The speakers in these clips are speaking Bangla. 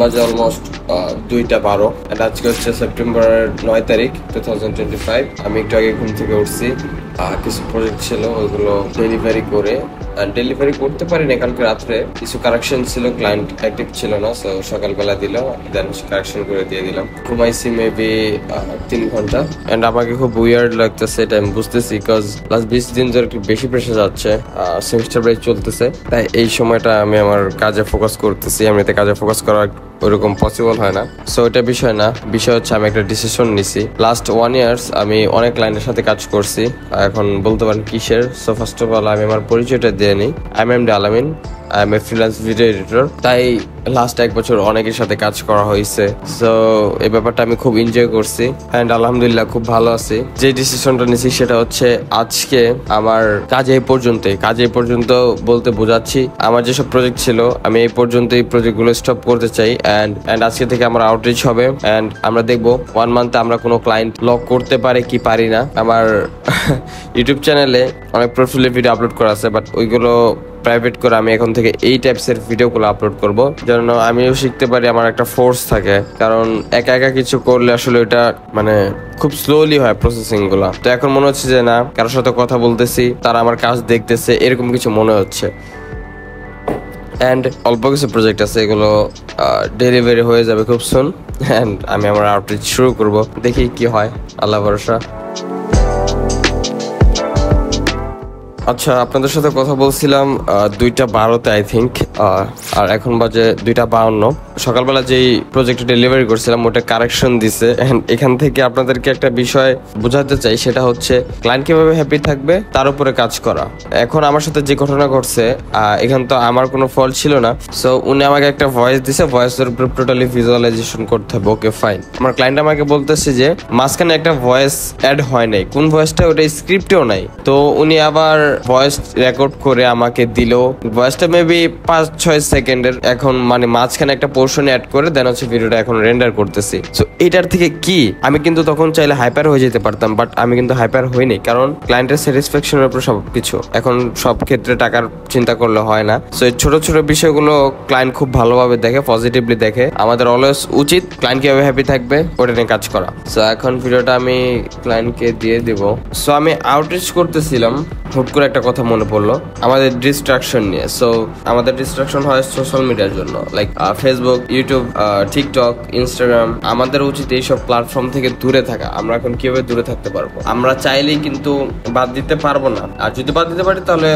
বাজে অলমোস্ট 2:12 and আজকে হচ্ছে সেপ্টেম্বরের 9 তারিখ 2025। আমি একটু আগে ঘুম থেকে উঠছি, কিছু প্রজেক্ট ছিল ওইগুলো ডেলিভারি করে ডেলিভারি করতে পারিনি কালকে রাত্রে। কিছু কারেকশন ছিল, ক্লায়েন্ট অ্যাক্টিভ ছিল না, সো সকালবেলা দিল, দেন কারেকশন করে দিয়ে দিলাম। ঘুমাইছি মেবি 3 ঘন্টা এন্ড আমাকে খুব উইয়ার্ড লাগতেছে, এটা আমি বুঝতেছি, বিকজ লাস্ট 20 দিন ধরে একটু বেশি প্রেশার যাচ্ছে, সেমিস্টার ব্রেক চলতেছে, তাই এই সময়টা আমি আমার কাজে ফোকাস করতেছি। এমনিতে কাজে ফোকাস করা ওইরকম পসিবল হয় না, সো এটা বিষয় না। বিষয় হচ্ছে আমি একটা ডিসিশন নিছি। লাস্ট 1 ইয়ার্স আমি অনেক ক্লায়েন্টের সাথে কাজ করছি, এখন বলতে পারেন কিসের। সো ফার্স্ট অফ অল আমি আমার পরিচয়টা দিয়ে নিই। আই এম এমডি আলামিন, I M A freelance video editor. তাই লাস্ট 1 বছর অনেকের সাথে কাজ করা হয়েছে, সো এই ব্যাপারটা আমি খুব এনজয় করছি অ্যান্ড আলহামদুলিল্লাহ খুব ভালো আছি। যে ডিসিশনটা নিয়েছি সেটা হচ্ছে আজকে আমার কাজ এই পর্যন্ত বলতে বোঝাচ্ছি আমার যেসব প্রজেক্ট ছিল আমি এই পর্যন্ত এই প্রজেক্টগুলো স্টপ করতে চাই অ্যান্ড আজকে থেকে আমার আউটরিচ হবে অ্যান্ড আমরা দেখবো 1 মান্থে আমরা কোনো ক্লায়েন্ট লক করতে পারি কি পারি না। আমার ইউটিউব চ্যানেলে অনেক প্রোফাইলে ভিডিও আপলোড করা আছে, বাট ওইগুলো প্রাইভেট করে আমি এখন থেকে এই টাইপসের ভিডিওগুলো আপলোড করব, যেন আমিও শিখতে পারি, আমার একটা ফোর্স থাকে। কারণ একা একা কিছু করলে আসলে এটা মানে খুব স্লোলি হয় প্রসেসিং গুলা। তো এখন মনে হচ্ছে যে না, কারোর সাথে কথা বলতেছি, তারা আমার কাজ দেখতেছে, এরকম কিছু মনে হচ্ছে। অ্যান্ড অল্প কিছু প্রজেক্ট আছে, এগুলো ডেলিভারি হয়ে যাবে খুব সুন অ্যান্ড আমি আমার আউটরিচ শুরু করব, দেখি কি হয়, আল্লাহ ভরসা। আচ্ছা, আপনাদের সাথে কথা বলছিলাম 2:12-তে আই থিঙ্ক, আর এখন বাজে 2:52। সকালবেলা যেই প্রজেক্ট ডেলিভারি করছিলাম ওটা কারেকশন দিছে। এখান থেকে আপনাদেরকে একটা বিষয় বোঝাতে চাই, সেটা হচ্ছে ক্লায়েন্ট কিভাবে হ্যাপি থাকবে তার উপরে কাজ করা। এখন আমার সাথে যে ঘটনা ঘটছে, এখান তো আমার কোনো ফল্ট ছিল না, সো উনি আমাকে একটা ভয়েস দিছে, ভয়েসের উপরে টোটালি ভিজুয়ালাইজেশন করতে হবে। Okay fine. আমার ক্লায়েন্ট আমাকে বলতেছে যে মাঝখানে একটা ভয়েস অ্যাড হয় নাই, কোন ভয়েসটা, ওটা স্ক্রিপ্টেও নাই। তো উনি আবার ভয়েস রেকর্ড করে আমাকে দিল, ভয়েসটা মেবি 5-6 সেকেন্ডের। এখন মানে মাঝখানে একটা পোর্শন অ্যাড করে দেন হচ্ছে ভিডিওটা এখন রেন্ডার করতেছি। সো এটার থেকে কি আমি কিন্তু তখন চাইলে হাইপার হয়ে যেতে পারতাম, বাট আমি কিন্তু হাইপার হইনি, কারণ ক্লায়েন্টের স্যাটিসফ্যাকশনের উপর সবকিছু। এখন সব ক্ষেত্রে টাকার চিন্তা করলে হয় না, সো এই ছোট ছোট বিষয়গুলো ক্লায়েন্ট খুব ভালোভাবে দেখে, পজিটিভলি দেখে। আমাদের অলওয়েজ উচিত ক্লায়েন্ট কিভাবে হ্যাপি থাকবে ওটা নিয়ে কাজ করা। সো এখন ভিডিওটা আমি ক্লায়েন্টকে দিয়ে দিব। সো আমি আউটরিচ করতেছিলাম, হুট করে একটা কথা মনে পড়লো আমাদের ডিস্ট্রাকশন নিয়ে। সো আমাদের ডিস্ট্রাকশন হয় সোশ্যাল মিডিয়ার জন্য, like Facebook, YouTube, TikTok, Instagram. আমাদের উচিত এইসব প্ল্যাটফর্ম থেকে দূরে থাকা। আমরা এখন কিভাবে দূরে থাকতে পারবো? আমরা চাইলেই কিন্তু বাদ দিতে পারবো না, আর যদি বাদ দিতে পারি তাহলে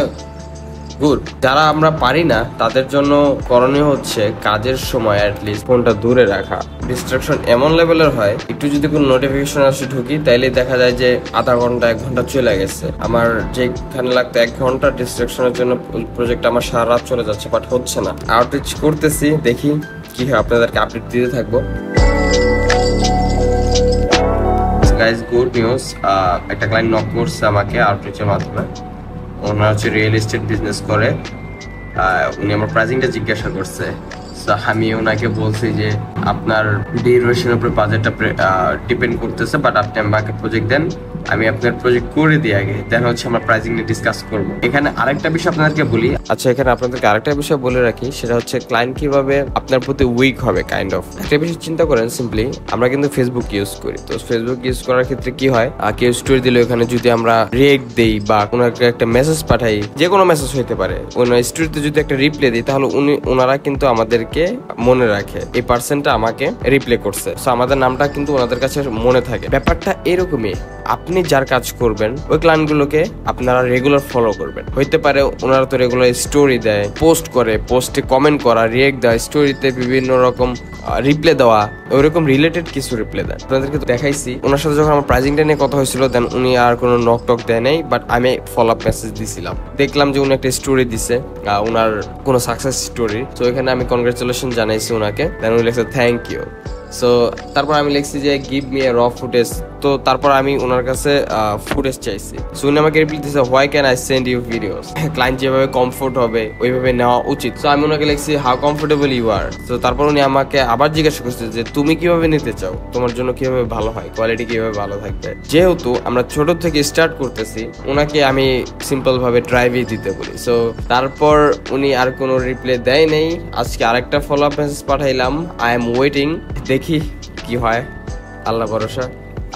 গুড। যারা আমরা পারি না তাদের জন্য করণীয় হচ্ছে কাজের সময় অ্যাটলিস্ট ফোনটা দূরে রাখা। ডিস্ট্রাকশন এমন লেভেলের হয়, একটু যদি কোনো নোটিফিকেশন আসে ঢুকি, তাইলে দেখা যায় যে আধা ঘন্টা 1 ঘন্টা চলে গেছে। আমার যেখানে লাগতো 1 ঘন্টা ডিস্ট্রাকশনের জন্য প্রজেক্ট আমার সারা রাত চলে যাচ্ছে, বাট হচ্ছে না। আউটরিচ করতেছি, দেখি কি হয়, আপনাদেরকে আপডেট দিতে থাকবো। গাইস, গুড নিউজ, একটা ক্লায়েন্ট নক করছে আমাকে আউটরিচের মাধ্যমে। ওনার হচ্ছে রিয়েল এস্টেট বিজনেস করে। উনি আমার প্রাইসিংটা জিজ্ঞাসা করছে, আমি ওনাকে বলছি যে আপনার ডিউরেশনের উপর বাজেটটা ডিপেন্ড করতেছে, বাট আপনি আমাকে প্রজেক্ট দেন, আমি আপনার প্রজেক্ট করে দিই আগে, দেন হচ্ছে আমরা প্রাইসিং নিয়ে ডিসকাস করব। এখানে আরেকটা বিষয় আপনাদেরকে বলি। আচ্ছা, এখানে আপনাদেরকে আরেকটা বিষয় বলে রাখি, সেটা হচ্ছে ক্লায়েন্ট কিভাবে আপনার প্রতি উইক হবে কাইন্ড অফ। একটা বিষয় চিন্তা করেন, সিম্পলি আমরা কিন্তু ফেসবুক ইউজ করি। তো ফেসবুক ইউজ করার ক্ষেত্রে কি হয়, কেউ স্টোরি দিলে ওখানে যদি আমরা রিয়েক্ট দেই বা কোনো একটা মেসেজ পাঠাই, যে কোনো মেসেজ হইতে পারে, ওনার স্টোরিতে যদি একটা রিপ্লাই দিই, তাহলে ওনারা কিন্তু আমাদেরকে মনে রাখে এই পার্সনটা আমাকে রিপ্লাই করছে, সো আমাদের নামটা কিন্তু ওনাদের কাছে মনে থাকে। ব্যাপারটা এরকমই, আপনি যার কাজ করবেন ওই ক্লায়েন্টগুলোকে আপনারা রেগুলার ফলো করবেন। হইতে পারে ওনারা তো রেগুলার স্টোরি দেয়, পোস্ট করে, পোস্টে কমেন্ট করা, রিয়েক্ট দেয়, স্টোরিতে বিভিন্ন রকম রিপ্লাই দেওয়া, ওইরকম রিলেটেড কিছু রিপ্লাই দেন। আপনাদেরকে দেখাইছি ওনার সাথে যখন আমার প্রাইসিংটা নিয়ে কথা হয়েছিল, দেন উনি আর কোনো নক টক দেয় নাই, বাট আমি ফলো আপ মেসেজ দিছিলাম। দেখলাম যে উনি একটা স্টোরি দিছে, ওনার কোনো সাকসেস স্টোরি। তো এখানে আমি কনগ্রাচুলেশন জানাইছি ওনাকে, দেন উনি লিখছে থ্যাংক ইউ। সো তারপর আমি লিখছি যে গিভ মি এ র ফুটেজ তো তারপর আমি ওনার কাছে ফুটেজ চাইছি, সো উনি আমাকে রিপ্লাই দিয়েছে why can I send you videos, client যেভাবে কমফোর্ট হবে ওইভাবে নেওয়া উচিত। সো আমি ওনাকে লিখছি হাউ কমফোর্টেবল ইউ আর। তো তারপর উনি আমাকে আবার জিজ্ঞাসা করছে যে তুমি কিভাবে নিতে চাও, তোমার জন্য কিভাবে ভালো হয়, কোয়ালিটি কিভাবে ভালো থাকবে। যেহেতু আমরা ছোট থেকে স্টার্ট করতেছি, ওনাকে আমি সিম্পল ভাবে ড্রাইভই দিতে বলি। সো তারপর উনি আর কোনো রিপ্লাই দেয় নেই। আজকে আরেকটা ফলো আপ মেসেজ পাঠাইলাম, আই এম ওয়েটিং, দেখি কি হয়, আল্লাহ ভরসা।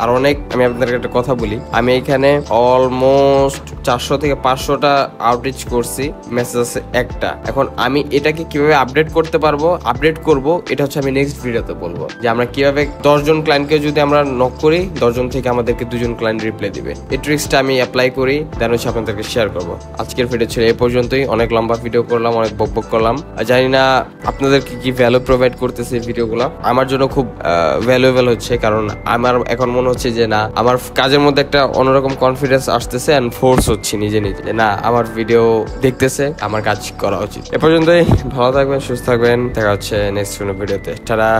আর অনেক, আমি আপনাদেরকে একটা কথা বলি, আমি এখানে অলমোস্ট 400 থেকে 500টা আউটরিচ করছি, মেসেজ আছে একটা। এখন আমি এটাকে কিভাবে আপডেট করতে পারবো, আপডেট করব, এটা হচ্ছে আমি নেক্সট ভিডিওতে বলবো যে আমরা কিভাবে 10 জন ক্লায়েন্টকে যদি আমরা নক করি 10 জন থেকে আমাদেরকে 2 জন ক্লায়েন্ট রিপ্লাই দিবে। এই ট্রিক্সটা আমি অ্যাপ্লাই করি, দেন হচ্ছে আপনাদেরকে শেয়ার করবো। আজকের ভিডিও ছিল এই পর্যন্তই, অনেক লম্বা ভিডিও করলাম, অনেক বকবক করলাম। জানি না আপনাদেরকে কি ভ্যালু প্রোভাইড করতেছে ভিডিওগুলো, আমার জন্য খুব ভ্যালুয়েবল হচ্ছে, কারণ আমার এখন মনে হচ্ছে যে না, আমার কাজের মধ্যে একটা অন্যরকম কনফিডেন্স আসতেছে এন্ড ফোর্স হচ্ছে নিজে নিজে, না আমার ভিডিও দেখতেছে, আমার কাজ করা উচিত। এ পর্যন্তই, ভালো থাকবেন, সুস্থ থাকবেন, দেখা হচ্ছে নেক্সট কোনো ভিডিওতে। টাটা।